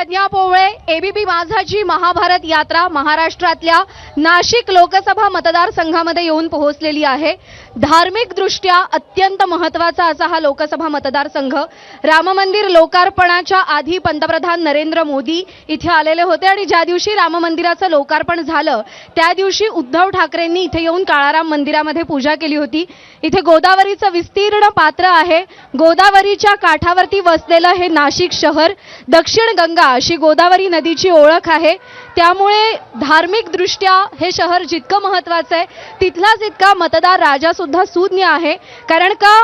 प्रज्ञा पोवळे. ABP माझाची Mahabharat यात्रा महाराष्ट्रातल्या नाशिक लोकसभा मतदारसंघामध्ये येऊन पोहोचलेली आहे. धार्मिक दृष्ट्या अत्यंत महत्त्वाचा असा हा लोकसभा मतदारसंघ. राम मंदिर लोकार्पणाच्या आधी पंतप्रधान नरेंद्र मोदी इथे आलेले होते आणि ज्या दिवशी राम मंदिराचं लोकार्पण झालं त्या दिवशी उद्धव ठाकरेंनी इथे येऊन काळाराम मंदिरामध्ये पूजा केली होती. इथे गोदावरीचं विस्तीर्ण पात्र आहे. गोदावरीच्या काठावरती वसलेलं हे नाशिक शहर दक्षिण गंगा अशी गोदावरी नदीची ओळख आहे. त्यामुळे धार्मिक दृष्ट्या हे शहर जितकं महत्त्वाचं आहे तिथलाच इतका मतदार राजा सुद्धा सुज्ञ आहे. कारण का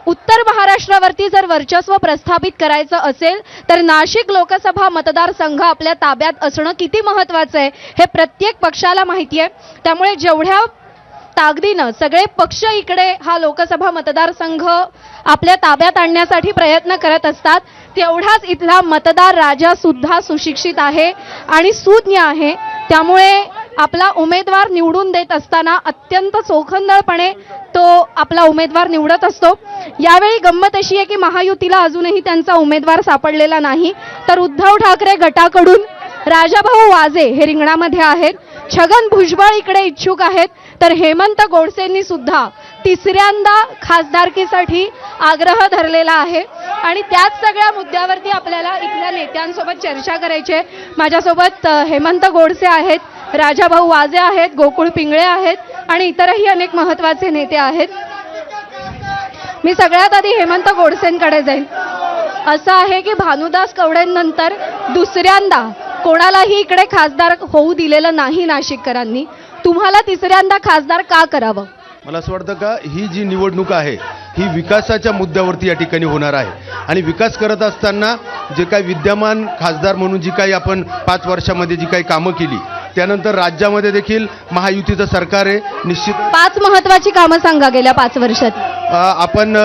उत्तर महाराष्ट्रावरती जर वर्चस्व प्रस्थापित करायचं असेल तर नाशिक लोकसभा मतदारसंघ आपल्या ताब्यात असणं किती महत्त्वाचं आहे हे प्रत्येक पक्षाला माहिती आहे. त्यामुळे जेवढ्या ताकदीनं सगळे पक्ष इकडे हा लोकसभा मतदारसंघ आपल्या ताब्यात आणण्यासाठी प्रयत्न करत असतात तेवढाच इथला मतदार राजा सुद्धा सुशिक्षित आहे आणि सुज्ञ आहे. त्यामुळे आपला उमेदवार निवडून देत असताना अत्यंत चोखंदळपणे तो आपला उमेदवार निवडत असतो. यावेळी गंमत अशी आहे की महायुतीला अजूनही त्यांचा उमेदवार सापडलेला नाही. तर उद्धव ठाकरे गटाकडून राजाभाऊ वाजे हे रिंगणामध्ये आहेत. छगन भुजबळ इकडे इच्छुक आहेत. तर हेमंत गोडसेंनी सुद्धा तिसऱ्यांदा खासदारकीसाठी आग्रह धरलेला आहे आणि त्याच सगळ्या मुद्द्यावरती आपल्याला इथल्या नेत्यांसोबत चर्चा करायची आहे. माझ्यासोबत हेमंत गोडसे आहेत, राजाभाऊ वाजे आहेत, गोकुळ पिंगळे आहेत आणि इतरही अनेक महत्त्वाचे नेते आहेत. मी सगळ्यात आधी हेमंत गोडसेंकडे जाईन. असं आहे की भानुदास कवडेंनंतर दुसऱ्यांदा कोणालाही इकडे खासदार होऊ दिलेलं नाही नाशिककरांनी. तुम्हाला तिसऱ्यांदा खासदार का करावं? मला असं वाटतं का ही जी निवडणूक आहे ही विकासाच्या मुद्द्यावरती या ठिकाणी होणार आहे आणि विकास करत असताना जे काही विद्यमान खासदार म्हणून जी काही आपण 5 वर्षामध्ये जी काही कामं केली त्यानंतर राज्यामध्ये देखील महायुतीचं सरकार आहे. निश्चित 5 महत्त्वाची कामं सांगा गेल्या 5 वर्षात. आपण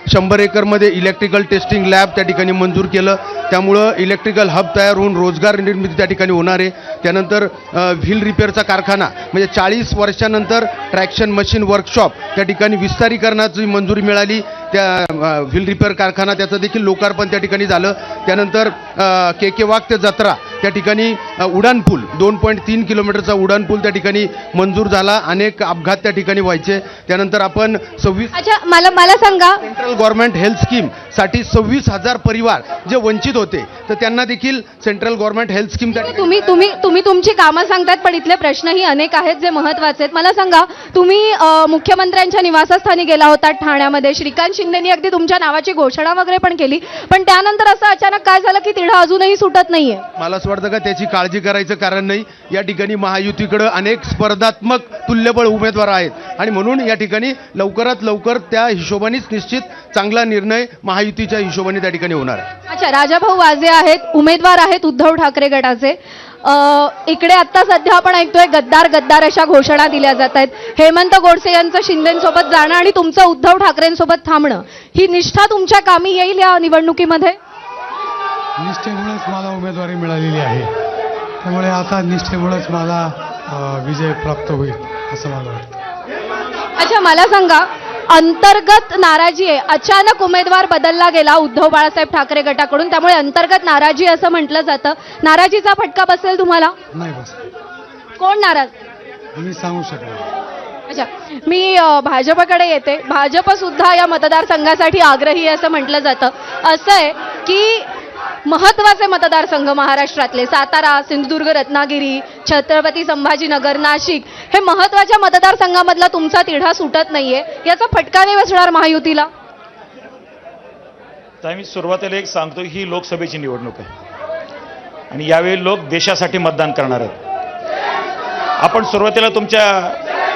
100 एकरमध्ये इलेक्ट्रिकल टेस्टिंग लॅब त्या ठिकाणी मंजूर केलं. त्यामुळं इलेक्ट्रिकल हब तयार होऊन रोजगार निर्मिती त्या ठिकाणी होणार आहे. त्यानंतर व्हील रिपेअरचा कारखाना म्हणजे 40 वर्षानंतर ट्रॅक्शन मशीन वर्कशॉप त्या ठिकाणी विस्तारीकरणाची मंजुरी मिळाली. त्या व्हील रिपेअर कारखाना त्याचं देखील लोकार्पण त्या ठिकाणी झालं. त्यानंतर के वाघ ते जत्रा त्या ठिकाणी उड्डाणपूल 2.3 किलोमीटरचा उड्डाणपूल त्या ठिकाणी मंजूर झाला. अनेक अपघात त्या ठिकाणी व्हायचे. त्यानंतर आपण 26 अच्छा मला सांगा सेंट्रल गव्हर्नमेंट हेल्थ स्कीम साठी 26,000 परिवार जे वंचित होते तर त्यांना देखील सेंट्रल गव्हर्नमेंट हेल्थ स्कीम तुम्ही तुमची कामं सांगतात पण इथले प्रश्नही अनेक आहेत जे महत्त्वाचे आहेत. मला सांगा तुम्ही मुख्यमंत्र्यांच्या निवासस्थानी गेला होता ठाण्यामध्ये. श्रीकांत शिंदेनी अगदी तुमच्या नावाची घोषणा वगैरे पण केली पण त्यानंतर असं अचानक काय झालं की तिढा अजूनही सुटत नाहीये? मला असं वाटतं का त्याची काळजी करायचं कारण नाही. या ठिकाणी महायुतीकडे अनेक स्पर्धात्मक तुल्यबळ उमेदवार आहेत आणि म्हणून या ठिकाणी लवकरात लवकर त्या हिशोबानेच निश्चित चांगला निर्णय महायुतीच्या हिशोबाने त्या ठिकाणी होणार आहे. अच्छा, राजाभाऊ वाजे आहेत, उमेदवार आहेत उद्धव ठाकरे गटाचे. इकडे आता सध्या आपण ऐकतोय गद्दार गद्दार अशा घोषणा दिल्या जात आहेत. हेमंत गोडसे यांचं शिंदेंसोबत जाणं आणि तुमचं उद्धव ठाकरेंसोबत थांबणं ही निष्ठा तुमच्या कामी येईल या निवडणुकीमध्ये? निष्ठेमुळेच मला उमेदवारी मिळालेली आहे. त्यामुळे आता निष्ठेमुळेच मला विजय प्राप्त होईल असं मला वाटतं. अच्छा, मला सांगा अंतर्गत नाराजी आहे. अचानक उमेदवार बदलला गेला उद्धव बाळासाहेब ठाकरे गटाकडून त्यामुळे अंतर्गत नाराजी असं म्हटलं जातं. नाराजीचा फटका बसेल तुम्हाला? नाही बस. कोण नाराज? मी सांगू शकतो. अच्छा, मी भाजपकडे येते. भाजप सुद्धा या मतदारसंघासाठी आग्रही असं म्हटलं जातं. असं आहे की महत्त्वाचे मतदारसंघ महाराष्ट्रातले सातारा, सिंधुदुर्ग, रत्नागिरी, छत्रपती संभाजीनगर, नाशिक हे महत्त्वाच्या मतदारसंघामधला तुमचा तिढा सुटत नाहीये. याचा फटका नाही बसणार महायुतीला? तर मी सुरुवातीला एक सांगतो, ही लोकसभेची निवडणूक आहे आणि यावेळी लोक देशासाठी मतदान करणार आहेत. आपण सुरुवातीला तुमच्या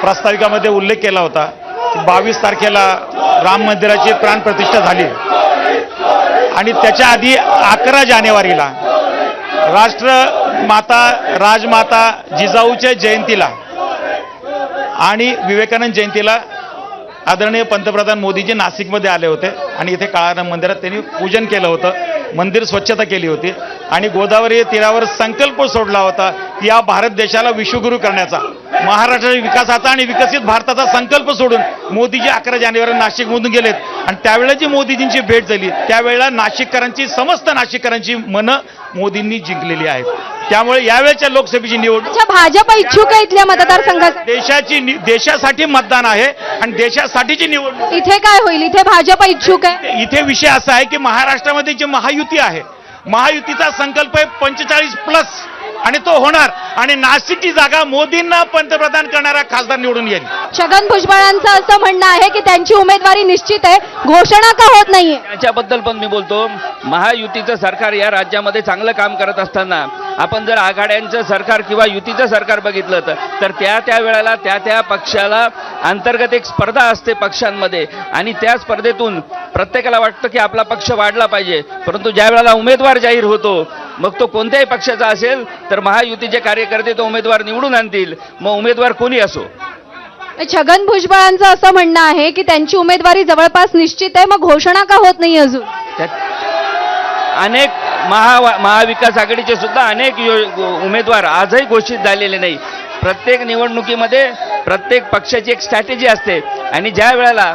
प्रास्ताविकामध्ये उल्लेख केला होता की 22 तारखेला राम मंदिराची प्राणप्रतिष्ठा झाली आणि त्याच्या आधी 11 जानेवारीला राष्ट्रमाता राजमाता जिजाऊच्या जयंतीला आणि विवेकानंद जयंतीला आदरणीय पंतप्रधान मोदीजी नाशिकमध्ये आले होते आणि इथे काळाराम मंदिरात त्यांनी पूजन केलं होतं. मंदिर स्वच्छता केली होती आणि गोदावरी तीरावर संकल्प सोडला होता की या भारत देशाला विश्वगुरू करण्याचा. महाराष्ट्राच्या विकासाचा आणि विकसित भारताचा संकल्प सोडून मोदीजी 11 जानेवारी नाशिकमधून गेलेत आणि त्यावेळेला जी मोदीजींची भेट झाली त्यावेळेला नाशिककरांची समस्त नाशिककरांची मनं मोदींनी जिंकलेली आहेत. त्यामुळे यावेळेच्या लोकसभेची निवडणूक अच्छा, भाजप इच्छुक आहे इथल्या मतदारसंघात. देशासाठी मतदान आहे आणि देशासाठीची निवडणूक. इथे काय होईल? इथे भाजप इच्छुक आहे. इथे विषय असा आहे की महाराष्ट्रामध्ये जी महायुती आहे, महायुतीचा संकल्प आहे 45+ आणि तो होणार आणि नाशिकची जागा मोदींना पंतप्रधान करणारा खासदार निवडून येईल. छगन भुजबळांचं असं म्हणणं आहे की त्यांची उमेदवारी निश्चित आहे, घोषणा का होत नाहीये? त्याच्याबद्दल पण मी बोलतो, महायुतीचं सरकार या राज्यामध्ये चांगलं काम करत असताना आपण जर आघाड्यांचं सरकार किंवा युतीचं सरकार बघितलं तर त्या वेळेला त्या पक्षाला अंतर्गत एक स्पर्धा असते पक्षांमध्ये आणि त्या स्पर्धेतून प्रत्येकाला वाटतं की आपला पक्ष वाढला पाहिजे, परंतु ज्या वेळेला उमेदवार जाहीर होतो मग तो कोणत्याही पक्षाचा असेल तर महायुतीचे कार्यकर्ते तो उमेदवार निवडून आणतील, मग उमेदवार कोणी असो. छगन भुजबळांचं असं म्हणणं आहे की त्यांची उमेदवारी जवळपास निश्चित आहे, मग घोषणा का होत नाही अजून? अनेक महाविकास आघाडीचे सुद्धा अनेक उमेदवार आजही घोषित झालेले नाही. प्रत्येक निवडणुकीमध्ये प्रत्येक पक्षाची एक स्ट्रॅटेजी असते आणि ज्या वेळेला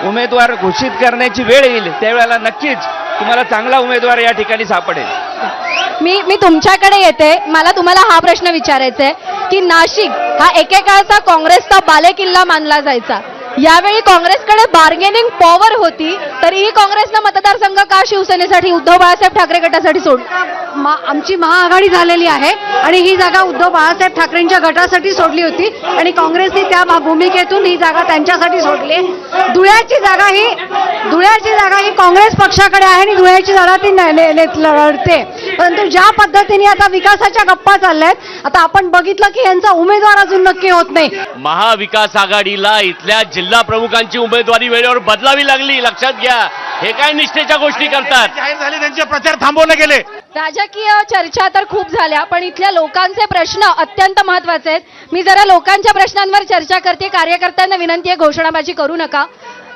उमेदवार घोषित करण्याची वेळ येईल त्यावेळेला नक्कीच तुम्हाला चांगला उमेदवार या ठिकाणी सापडेल. मी तुमच्याकडे येते. मला तुम्हाला हा प्रश्न विचारायचा आहे की नाशिक हा एकेकाळचा काँग्रेसचा बालेकिल्ला मानला जायचा. यावेळी काँग्रेसकडे बार्गेनिंग पॉवर होती, तरीही काँग्रेसनं मतदारसंघ का शिवसेनेसाठी, उद्धव बाळासाहेब ठाकरे गटासाठी सोडला? आमची महाआघाडी झालेली आहे आणि ही जागा उद्धव बाळासाहेब ठाकरेंच्या गटासाठी सोडली होती आणि काँग्रेसने त्या भूमिकेतून ही जागा त्यांच्यासाठी सोडली. धुळ्याची जागा ही काँग्रेस पक्षाकडे आहे आणि धुळ्याची जागा ती लढते. परंतु ज्या पद्धतीने आता विकासाच्या गप्पा चालल्यात, आता आपण बघितलं की यांचा उमेदवार अजून नक्की होत नाही. महाविकास आघाडीला इथल्या जिल्हा प्रमुखांची उमेदवारी वेळेवर बदलावी लागली. लक्षात घ्या, हे काय निष्ठेच्या गोष्टी करतात. जाहीर झाले त्यांचे प्रचार थांबवले गेले. राजकीय चर्चा तर खूप झाल्या, पण इथल्या लोकांचे प्रश्न अत्यंत महत्वाचे आहेत. मी जरा लोकांच्या प्रश्नांवर चर्चा करते. कार्यकर्त्यांना विनंती आहे, घोषणाबाजी करू नका.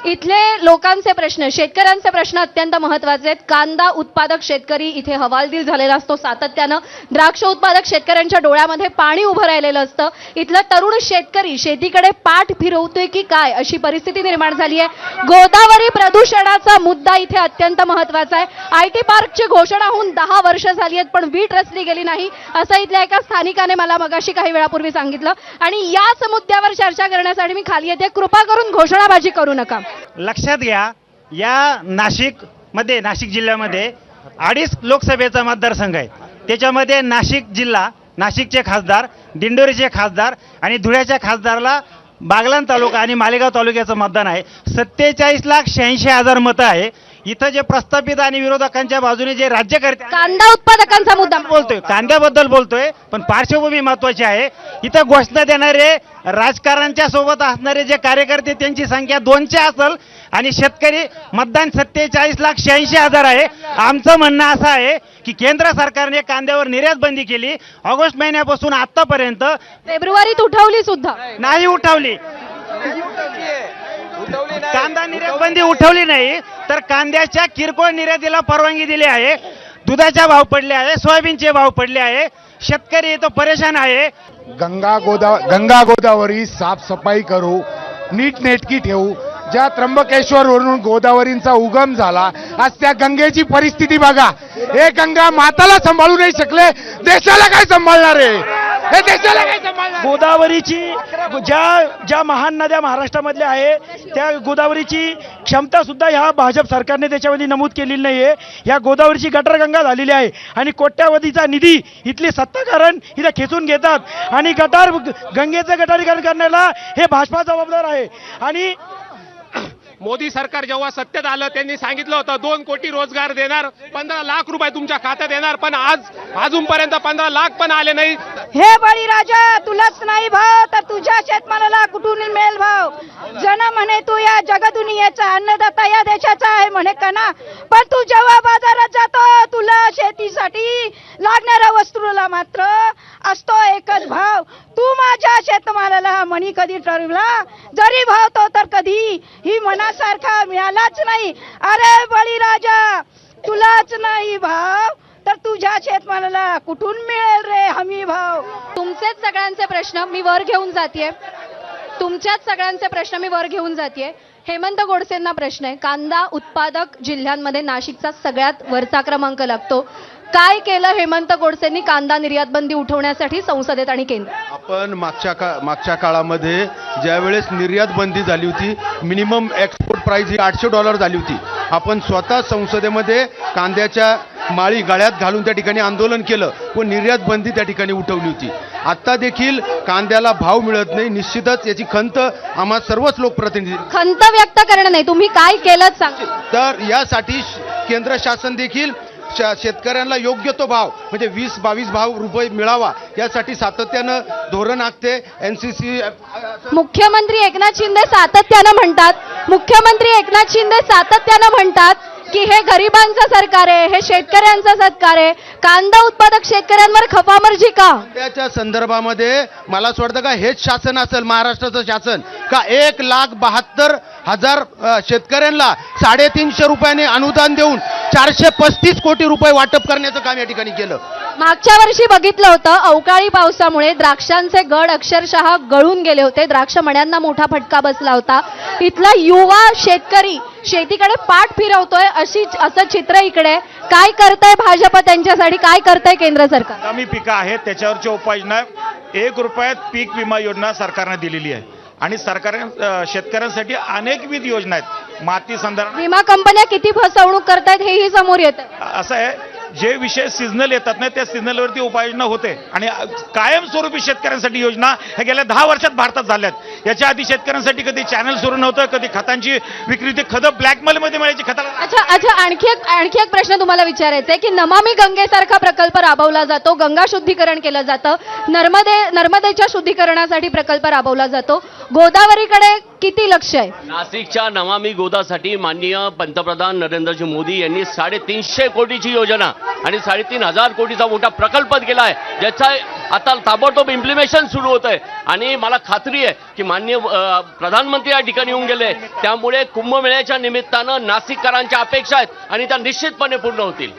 इथले लोकांचे प्रश्न, शेतकऱ्यांचे प्रश्न अत्यंत महत्वाचे आहेत. कांदा उत्पादक शेतकरी इथे हवालदिल झालेला असतो सातत्यानं. द्राक्ष उत्पादक शेतकऱ्यांच्या डोळ्यामध्ये पाणी उभं राहिलेलं असतं. इथलं तरुण शेतकरी शेतीकडे पाठ फिरवतोय की काय अशी परिस्थिती निर्माण झाली आहे. गोदावरी प्रदूषणाचा मुद्दा इथे अत्यंत महत्वाचा आहे. IT पार्कची घोषणा होऊन 10 वर्ष झाली आहेत, पण वीट रचली गेली नाही असं इथल्या एका स्थानिकाने मला मगाशी काही वेळापूर्वी सांगितलं. आणि याच मुद्द्यावर चर्चा करण्यासाठी मी खाली येते. कृपा करून घोषणाबाजी करू नका. लक्षात घ्या, या नाशिक जिल्ह्यामध्ये 2.5 लोकसभेचा मतदारसंघ आहे. त्याच्यामध्ये नाशिक जिल्हा, नाशिकचे खासदार, दिंडोरीचे खासदार आणि धुळ्याच्या खासदाराला बागलाण तालुका आणि मालेगाव तालुक्याचं मतदान आहे. 47,86,000 मतं आहे. इथं जे प्रस्थापित आणि विरोधकांच्या बाजूने जे राज्यकर्ते, कांदा उत्पादकांचा मुद्दा बोलतोय, कांद्याबद्दल बोलतोय, पण पार्श्वभूमी महत्वाची आहे. इथं घोषणा देणारे राजकारण्यांच्या सोबत असणारे जे कार्यकर्ते त्यांची संख्या 200 असेल आणि शेतकरी मतदान 47,86,000 आहे. आमचं म्हणणं असं आहे की केंद्र सरकारने कांद्यावर निर्यात बंदी केली. ऑगस्ट महिन्यापासून आतापर्यंत फेब्रुवारीत उठवली सुद्धा नाही उठवली. कांदा निर्यात बंदी उठवली नाही तर कांद्याच्या किरकोळ निर्यातीला परवानगी दिली आहे. दुधाचा भाव पडले आहे, सोयाबीनचे भाव पडले आहे. शेतकरी तो परेशान आहे. गंगा गोदावरी साफसफाई करू, नीटनेटकी ठेवू. ज्या त्र्यंबकेश्वरवरून गोदावरींचा उगम झाला, आज त्या गंगेची परिस्थिती बघा. हे गंगा माताला सांभाळू नाही शकले, देशाला काय सांभाळणार आहे? हे देशाला काय सांभाळणार? गोदावरीची ज्या महान नद्या महाराष्ट्रामधल्या आहे त्या गोदावरीची क्षमता सुद्धा ह्या भाजप सरकारने त्याच्यामध्ये नमूद केलेली नाहीये. ह्या गोदावरीची गटारगंगा झालेली आहे आणि कोट्यावधीचा निधी इथले सत्ताधारण इथे खेचून घेतात आणि गंगेचं गटारीकरण करण्याला हे भाजपा जबाबदार आहे. आणि मोदी सरकार जेव्हा सत्तेत आलं त्यांनी सांगितलं होतं 2 कोटी रोजगार देणार, 15 लाख रुपये तुमच्या खात्यात येणार, पण अजूनपर्यंत 15 लाख पण आले नाही. हे बळीराजा, तुलाच नाही भाव तर तुझ्या शेतमालाला कुठून मिळेल भाव? जन म्हणे तू या जगदुनियेचा अन्नदाता या देशाचा आहे म्हणे कणा, पण तू जेव्हा बाजारात जातो तुला शेतीसाठी लागणाऱ्या वस्तूला मात्र असतो एकच भाव. तू माझ्या शेतमालाला मनी कधी ठरवला? जरी भाव तो तर कधी ही मनासारखा मिळालाच नाही. अरे बळीराजा, तुलाच नाही भाव तर तुझ्या शेतमालाला कुठून मिळेल रे हमी भाव. तुमचेच सगळ्यांचे प्रश्न मी वर घेऊन जाते. तुमच्याच सगळ्यांचे प्रश्न मी वर घेऊन जाते. हेमंत गोडसेंना प्रश्न आहे. कांदा उत्पादक जिल्ह्यांमध्ये नाशिकचा सगळ्यात वरचा क्रमांक लागतो. काय केलं हेमंत गोडसेंनी कांदा निर्यात बंदी उठवण्यासाठी संसदेत आणि केंद्रात? आपण मागच्या काळामध्ये ज्यावेळेस निर्यात बंदी झाली होती, मिनिमम एक्सपोर्ट प्राइस ही $800 झाली होती. आपण स्वतः संसदेमध्ये कांद्याच्या माळी गळ्यात घालून त्या ठिकाणी आंदोलन केलं व निर्यात बंदी त्या ठिकाणी उठवली होती. आता देखील कांद्याला भाव मिळत नाही. निश्चितच याची खंत आम्हा सर्वच लोकप्रतिनिधी. खंत व्यक्त करणं नाही, तुम्ही काय केलं सांग. तर यासाठी केंद्र शासन देखील शेतकऱ्यांना योग्य तो भाव म्हणजे 20-22 रुपये मिळावा यासाठी सातत्यानं धोरण आखते. NCC मुख्यमंत्री एकनाथ शिंदे सातत्यानं म्हणतात की हे गरिबांचं सरकार आहे, हे शेतकऱ्यांचं सरकार आहे. कांदा उत्पादक शेतकऱ्यांवर खपामर्जी का? त्याच्या संदर्भामध्ये मला असं वाटतं का हेच शासन असेल महाराष्ट्राचं शासन का 1,72,000 शेतकऱ्यांना 350 रुपयाने अनुदान देऊन 435 कोटी रुपये वाटप करण्याचं काम या ठिकाणी केलं. मागच्या वर्षी बघितलं होतं अवकाळी पावसामुळे द्राक्षांचे गड अक्षरशः गळून गेले होते. द्राक्ष मण्यांना मोठा फटका बसला होता. इथला युवा शेतकरी शेतीकडे पाठ फिरवतोय असं चित्र इकडे. काय करतंय भाजप त्यांच्यासाठी, काय करतंय केंद्र सरकार? आगामी पिकं आहेत त्याच्यावरच्या उपाययोजना 1 रुपयात पीक विमा योजना सरकारने दिलेली आहे आणि सरकारने शेतकऱ्यांसाठी अनेकविध योजना आहेत. माती संदर्भात विमा कंपन्या किती फसवणूक करतायत हेही समोर येतं. असं आहे, जे विषय सिजनल येतात ना त्या सिजनलवरती उपाययोजना होते आणि कायमस्वरूपी शेतकऱ्यांसाठी योजना ह्या गेल्या 10 वर्षात भारतात झाल्यात. याच्या आधी शेतकऱ्यांसाठी कधी चॅनल सुरू नव्हतं, कधी खतांची विक्री ते खतं ब्लॅकमेलमध्ये मिळायची खताला. अच्छा आणखी एक प्रश्न तुम्हाला विचारायचा आहे की नमामि गंगेसारखा प्रकल्प राबवला जातो, गंगा शुद्धीकरण केलं जातं, नर्मदेच्या शुद्धीकरणासाठी प्रकल्प राबवला जातो. गोदावरीकडे किती लक्ष आहे? नाशिकच्या नमामि गोदासाठी माननीय पंतप्रधान नरेंद्रजी मोदी यांनी 350 कोटीची योजना आणि 3,500 कोटीचा मोठा प्रकल्प केला आहे, ज्याचा आता ताबडतोब इम्प्लिमेशन सुरू होत आहे. आणि मला खात्री आहे की माननीय प्रधानमंत्री या ठिकाणी येऊन गेले, त्यामुळे कुंभमेळ्याच्या निमित्तानं नाशिककरांच्या अपेक्षा आहेत आणि त्या निश्चितपणे पूर्ण होतील.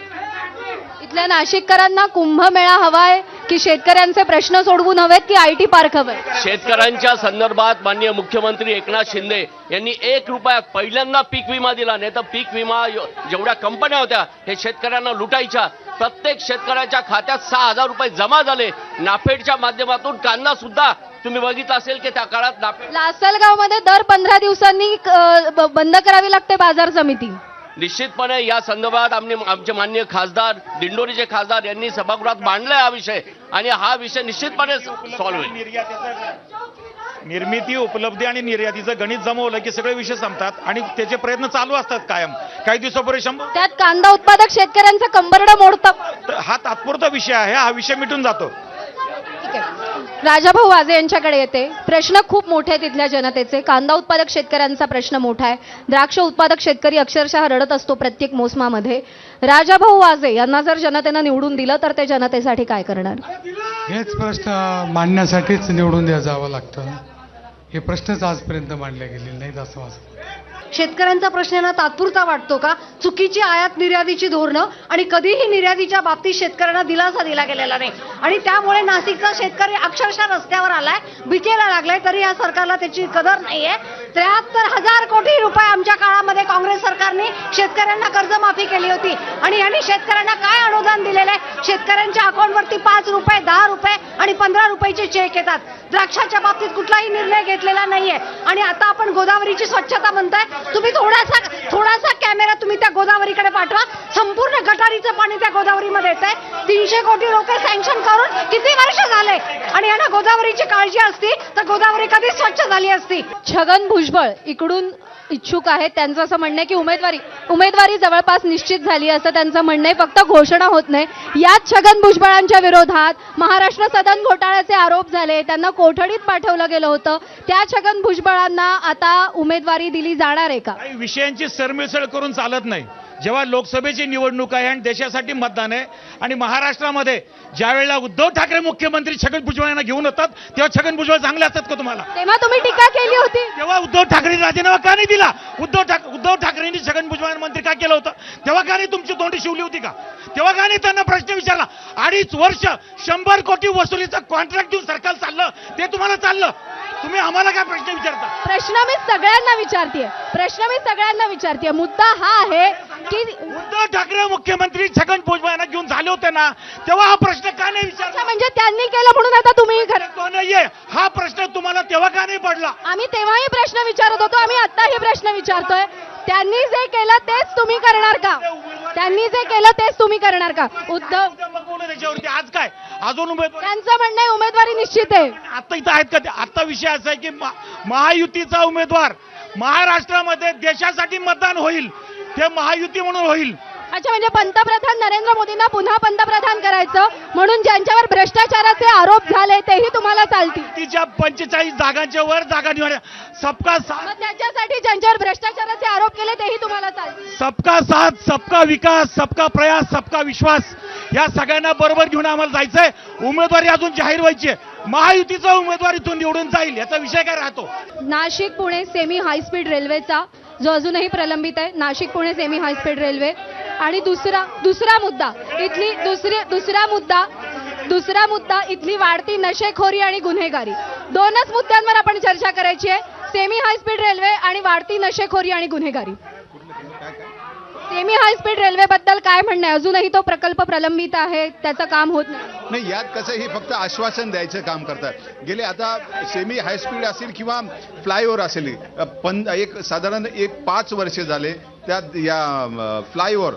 इथल्या नाशिककरांना कुंभमेळा हवाय की शेतकऱ्यांचे प्रश्न सोडवून हवेत की IT पार्क हवंय? शेतकऱ्यांच्या संदर्भात माननीय मुख्यमंत्री एकनाथ शिंदे यांनी 1 रुपयात पहिल्यांदा पीक विमा दिला. नाही तर पीक विमा जेवढ्या कंपन्या होत्या हे शेतकऱ्यांना लुटायच्या. प्रत्येक शेतकऱ्याच्या खात्यात 6,000 रुपये जमा झाले. नाफेडच्या माध्यमातून कांदा सुद्धा तुम्ही बघितलं असेल की त्या काळात नाफेड लासलगावमध्ये दर 15 दिवसांनी बंद करावी लागते बाजार समिती. निश्चितपणे या संदर्भात आमचे माननीय खासदार दिंडोरीचे खासदार यांनी सभागृहात मांडलाय हा विषय आणि हा विषय निश्चितपणे सॉल्व्ह होईल. निर्मिती, उपलब्धी आणि निर्यातीचं गणित जमवलं की सगळे विषय संपतात आणि त्याचे प्रयत्न चालू असतात कायम. काही दिवसापूर्वी त्यात कांदा उत्पादक शेतकऱ्यांचं कंबरडं मोडतं. हा तात्पुरता विषय आहे, हा विषय मिटून जातो. राजाभाऊ वाजे यांच्याकडे येते. प्रश्न खूप मोठे आहेत तिथल्या जनतेचे. कांदा उत्पादक शेतकऱ्यांचा प्रश्न मोठा आहे. द्राक्ष उत्पादक शेतकरी अक्षरशः रडत असतो प्रत्येक मोसमामध्ये. राजाभाऊ वाजे यांना जर जनतेनं निवडून दिलं तर ते जनतेसाठी काय करणार? हेच प्रश्न मांडण्यासाठीच निवडून जावं लागतं. हे प्रश्नच आजपर्यंत मांडले गेलेले नाहीत असं माझं. शेतकऱ्यांचा प्रश्न यांना तात्पुरता वाटतो का? चुकीची आयात निर्यातीची धोरणं आणि कधीही निर्यातीच्या बाबतीत शेतकऱ्यांना दिलासा दिला गेलेला नाही आणि त्यामुळे नाशिकचा शेतकरी अक्षरशः रस्त्यावर आलाय, बिकेला लागलाय, तरी या सरकारला त्याची कदर नाहीये. 73,000 कोटी रुपये आमच्या काळामध्ये काँग्रेस सरकारने शेतकऱ्यांना कर्जमाफी केली होती आणि यांनी शेतकऱ्यांना काय अनुदान दिलेले? शेतकऱ्यांच्या अकाउंटवरती 5 रुपये, 10 रुपये आणि 15 रुपयाचे चेक येतात. द्राक्षाच्या बाबतीत कुठलाही निर्णय घेतलेला नाहीये आणि आता आपण गोदावरीची स्वच्छता म्हणताय. तुम्ही थोडासा कॅमेरा तुम्ही त्या गोदावरीकडे पाठवा. संपूर्ण गटारीचं पाणी त्या गोदावरीमध्ये येत आहे. 300 कोटी रुपये सँक्शन करून किती वर्ष झाले आणि यांना गोदावरीची काळजी असती तर गोदावरी कधी स्वच्छ झाली असती. छगन भुजबळ इकडून इच्छुक आहेत. त्यांचं असं म्हणणं आहे की उमेदवारी जवळपास निश्चित झाली असं त्यांचं म्हणणं आहे, फक्त घोषणा होत नाही. याच छगन भुजबळांच्या विरोधात महाराष्ट्र सदन घोटाळ्याचे आरोप झाले, त्यांना कोठडीत पाठवलं गेलं होतं. त्या छगन भुजबळांना आता उमेदवारी दिली जाणार आहे का? काही विषयांची सरमिसळ करून चालत नाही. जेव्हा लोकसभेची निवडणूक आहे आणि देशासाठी मतदान आहे आणि महाराष्ट्रामध्ये ज्या वेळेला उद्धव ठाकरे मुख्यमंत्री छगन भुजबळ यांना घेऊन होतात तेव्हा छगन भुजबळ चांगले असतात का तुम्हाला? तेव्हा तुम्ही टीका केली होती. तेव्हा उद्धव ठाकरे राजीनामा का नाही दिला? उद्धव ठाकरेंनी छगन भुजबळ मंत्री का केलं होतं? तेव्हा का नाही तुमची तोंडी शिवली होती का? तेव्हा का नाही त्यांना प्रश्न विचारला? 2.5 वर्ष 100 कोटी वसुलीचं कॉन्ट्रॅक्ट देऊन सरकार चाललं, ते तुम्हाला चाललं, तुम्ही आम्हाला काय प्रश्न विचारता? प्रश्न मी सगळ्यांना विचारतीये. मुद्दा हा आहे की उद्धव ठाकरे मुख्यमंत्री छगन भुजबळ यांना घेऊन झाले होते ना, तेव्हा हा प्रश्न का नाही विचारला? म्हणजे त्यांनी केलं म्हणून आता तुम्ही खरं. तो नाहीये हा प्रश्न, तुम्हाला तेव्हा का नाही पडला? आम्ही तेव्हाही प्रश्न विचारत होतो, आम्ही आत्ताही प्रश्न विचारतोय. त्यांनी जे केलं तेच तुम्ही करणार का? उद्धव त्याच्यावरती आज काय अजून उमेदवार त्यांचं म्हणणं आहे उमेदवारी निश्चित आहे. आता इथं आहेत का ते? आता विषय असा आहे की महायुतीचा उमेदवार महाराष्ट्रामध्ये देशासाठी मतदान होईल, ते महायुती म्हणून होईल. अच्छा, म्हणजे पंतप्रधान नरेंद्र मोदींना पुन्हा पंतप्रधान करायचं म्हणून ज्यांच्यावर भ्रष्टाचाराचे आरोप झाले तेही तुम्हाला चालतील. तिच्या 45 जागांच्या वर जागा निवड, सबका साथ, मग त्याच्यासाठी ज्यांच्यावर भ्रष्टाचाराचे आरोप केले तेही तुम्हाला चालतील. सबका साथ, सबका विकास, सबका प्रयास, सबका विश्वास, या सगळ्यांना बरोबर घेऊन आम्हाला जायचंय. उमेदवारी अजून जाहीर व्हायची आहे. महायुतीचा उमेदवार इथून निवडून जाईल याचा विषय काय राहतो? नाशिक पुणे सेमी हायस्पीड रेल्वेचा जो अजूनही प्रलंबित आहे, Nashik Pune semi high speed railway. आणि दुसरा मुद्दा इथली वाढती नशेखोरी आणि गुन्हेगारी. 2च मुद्द्यांवर आपण चर्चा करायची आहे, सेमी हायस्पीड रेल्वे आणि वाढती नशेखोरी आणि गुन्हेगारी. सेमी हायस्पीड रेल्वे बद्दल काय म्हणणं आहे? अजूनही तो प्रकल्प प्रलंबित आहे, त्याचं काम होत नाही. यात कसं हे फक्त आश्वासन द्यायचं काम करतात. गेले आता सेमी हायस्पीड असेल किंवा फ्लायओव्हर असेल, साधारण 5 वर्ष झाले त्यात या फ्लायओव्हर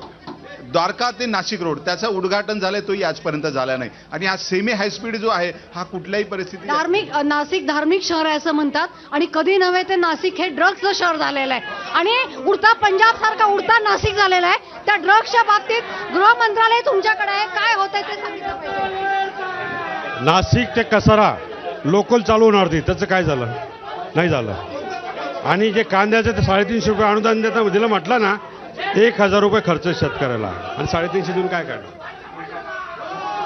द्वारका ते नाशिक रोड त्याचं उद्घाटन झालंय, तोही आजपर्यंत झाला नाही. आणि हा सेमी हायस्पीड जो आहे हा कुठल्याही परिस्थितीत नाशिक धार्मिक शहर आहे असं म्हणतात आणि कधी नव्हे ते नाशिक हे ड्रग्सचं शहर झालेलं आहे आणि उडता पंजाब सारखा उडता नाशिक झालेला आहे. त्या ड्रग्सच्या बाबतीत गृह मंत्रालय तुमच्याकडे आहे, काय होतंय ते सांगितलं पाहिजे. नाशिक ते कसारा लोकल चालू होणार होती, त्याचं काय झालं? नाही झालं. आणि जे कांद्याचं ते 350 रुपये अनुदान दिलं म्हटलं ना, 1000 रुपये खर्च शेतकऱ्याला आणि 350 देऊन काय करणार?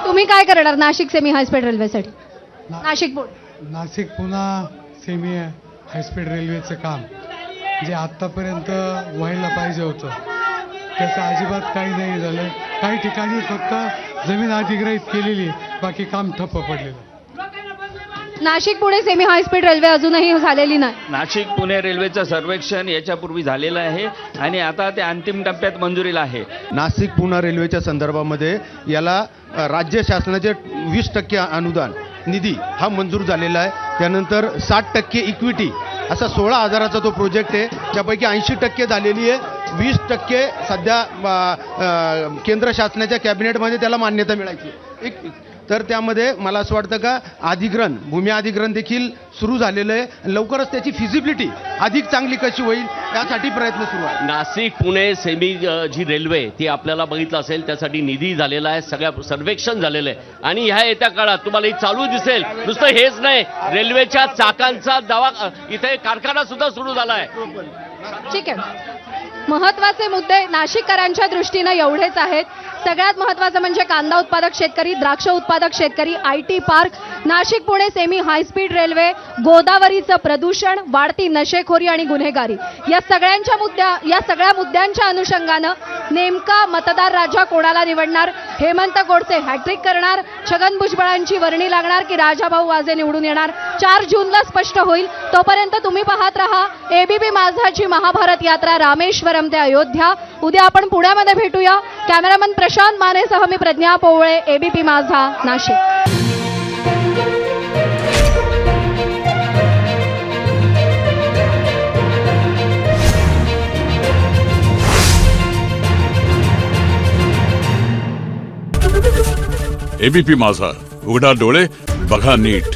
तुम्ही काय करणार नाशिक सेमी हायस्पीड रेल्वेसाठी? नाशिक पुन्हा सेमी हायस्पीड रेल्वेचं काम जे आत्तापर्यंत व्हायला पाहिजे होतं त्याचं अजिबात काही नाही झालं. काही ठिकाणी फक्त जमीन अधिग्रहित केलेली, बाकी काम ठप्प पडलेलं. Nashik Pune semi high speed railway अजूनही झालेली नाही. नाशिक पुणे रेल्वेचं सर्वेक्षण याच्यापूर्वी झालेलं आहे आणि आता ते अंतिम टप्प्यात मंजुरीला आहे. नाशिक पुणे रेल्वेच्या संदर्भामध्ये याला राज्य शासनाचे 20% अनुदान निधी हा मंजूर झालेला आहे. त्यानंतर 60% इक्विटी असा 16,000चा तो प्रोजेक्ट आहे. त्यापैकी 80% झालेली आहे. 20% सध्या केंद्र शासनाच्या कॅबिनेटमध्ये त्याला मान्यता मिळायची. तर त्यामध्ये मला असं वाटतं का भूमी अधिग्रहण देखील सुरू झालेलं आहे. लवकरच त्याची फिजिबिलिटी अधिक चांगली कशी होईल यासाठी प्रयत्न सुरू आहे. नाशिक पुणे सेमी जी रेल्वे ती आपल्याला बघितलं असेल, त्यासाठी निधी झालेला आहे, सगळ्या सर्वेक्षण झालेलं आहे आणि ह्या येत्या काळात तुम्हाला ही चालू दिसेल. नुसतं हेच नाही, रेल्वेच्या चाकांचा इथे कारखाना सुद्धा सुरू झाला आहे. ठीक आहे, महत्वाचे मुद्दे नाशिककरांच्या दृष्टीनं एवढेच आहेत. सगळ्यात महत्वाचं म्हणजे कांदा उत्पादक शेतकरी, द्राक्ष उत्पादक शेतकरी, IT park, Nashik Pune semi high speed railway, गोदावरीचं प्रदूषण, वाढती नशेखोरी आणि गुन्हेगारी या सगळ्या मुद्द्यांच्या अनुषंगानं नेमका मतदार राजा कोणाला निवडणार? हेमंत गोडसे हॅट्रिक करणार, छगन भुजबळांची वर्णी लागणार की राजाभाऊ वाजे निवडून येणार? 4 जूनला स्पष्ट होईल. तोपर्यंत तुम्ही पाहत रहा ABP माझाची महाभारत यात्रा रामेश्वरम ते अयोध्या. उद्या आपण पुण्यामध्ये भेटूया. कॅमेरामन प्रशांत मानेसह मी प्रज्ञा पोवळे, ABP माझा, नाशिक. ABP माझा, उघडा डोळे बघा नीट.